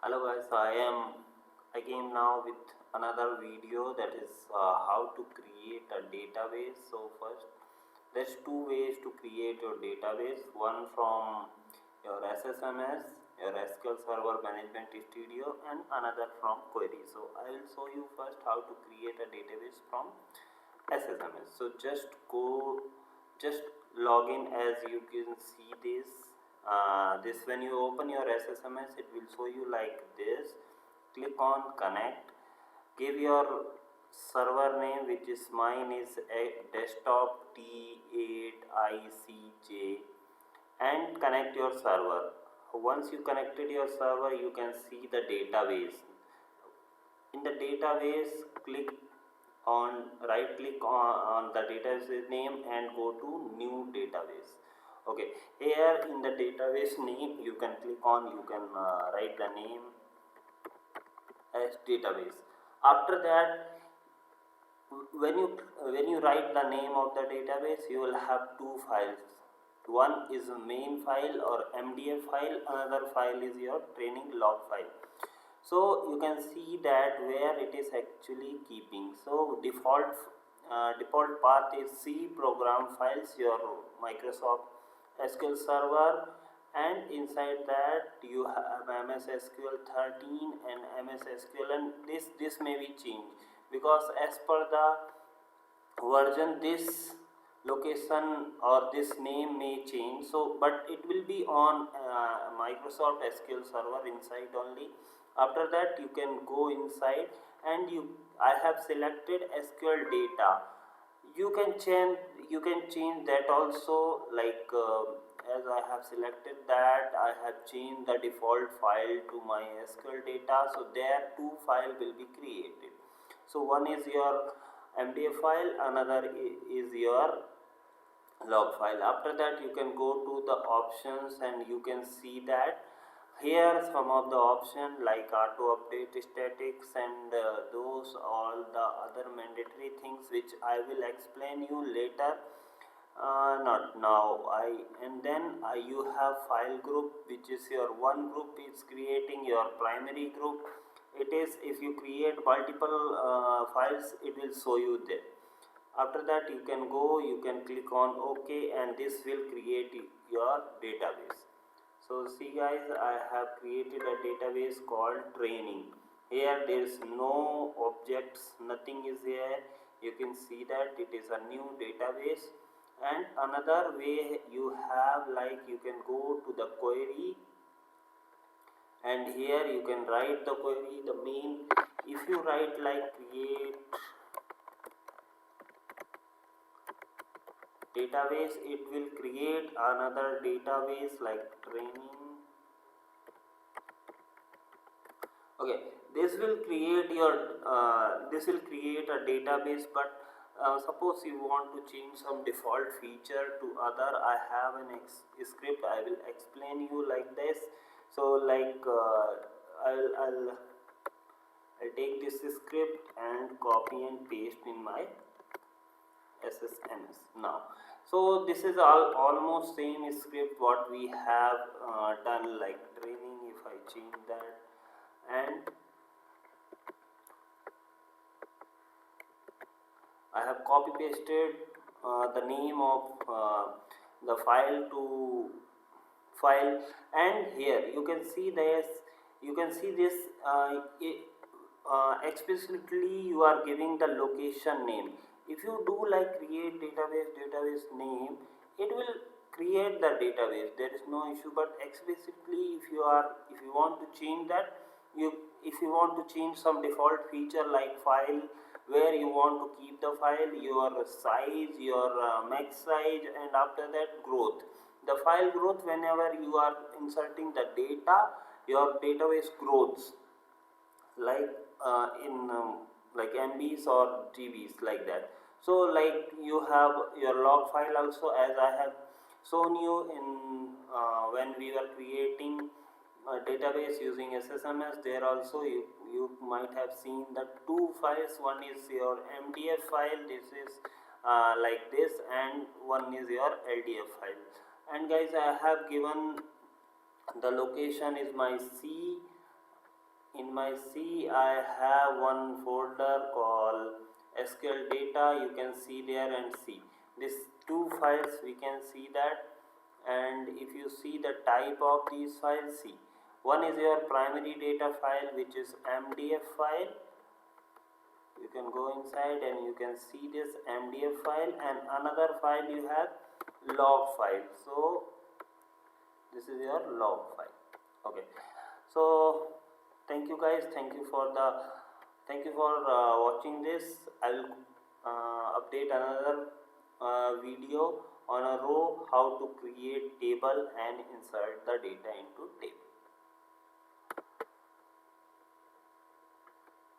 Hello guys, I am again now with another video, that is how to create a database. So first, there's two ways to create your database. One from your SSMS, your SQL Server Management Studio, and another from Query. So I will show you first how to create a database from SSMS. So just log in. As you can see this when you open your SSMS, it will show you like this. Click on connect, give your server name, which is mine is a desktop T8ICJ, and connect your server. Once you connected your server, you can see the database. In the database, click on right click on the database name and go to new database. Okay, here in the database name, you can click on, you can write the name as database. After that, when you write the name of the database, you will have two files. One is a main file or MDF file, another file is your training log file. So you can see that where it is actually keeping. So default path is C program files, your Microsoft SQL Server, and inside that you have MSSQL 13 and MSSQL, and this may be changed because as per the version this location or this name may change. So but it will be on Microsoft SQL Server inside only. After that, you can go inside and I have selected SQL data. You can change that also, like as I have selected that, I have changed the default file to my SQL data. So there two file will be created. So one is your MDF file, another is your log file. After that, you can go to the options and you can see that here some of the options like auto update statics and those all the other mandatory things which I will explain you later, not now. And then you have file group, which is your one group is creating your primary group. It is, if you create multiple files, it will show you there. After that, you can go, you can click on OK, and this will create your database. So see guys, I have created a database called training. Here there is no objects, nothing is here. You can see that it is a new database. And another way you have, like you can go to the query, and here you can write the query, the main. If you write like create database, it will create another database like training. Okay, this will create a database, but suppose you want to change some default feature to other, I have an script, I will explain you like this. So like I'll take this script and copy and paste in my SSMS now. So this is almost same script what we have done like training. If I change that, and I have copy pasted the name of the file to file, and here you can see this. You can see this explicitly you are giving the location name. If you do like create database name, it will create the database, there is no issue. But explicitly if you want to change that, if you want to change some default feature like file, where you want to keep the file, your size, your max size, and after that growth, the file growth, whenever you are inserting the data, your database grows like in like MBs or GBs like that. So like you have your log file also, as I have shown you in when we were creating a database using SSMS. There also you might have seen the two files. One is your MDF file, this is like this, and one is your LDF file. And guys, I have given the location is my C in my C I have one folder called SQL data. You can see there and see these two files, we can see that. And if you see the type of these files, see, one is your primary data file, which is MDF file. You can go inside and you can see this MDF file, and another file you have log file. So this is your log file. Okay, so thank you guys, thank you for watching this. I'll update another video on a row how to create table and insert the data into table.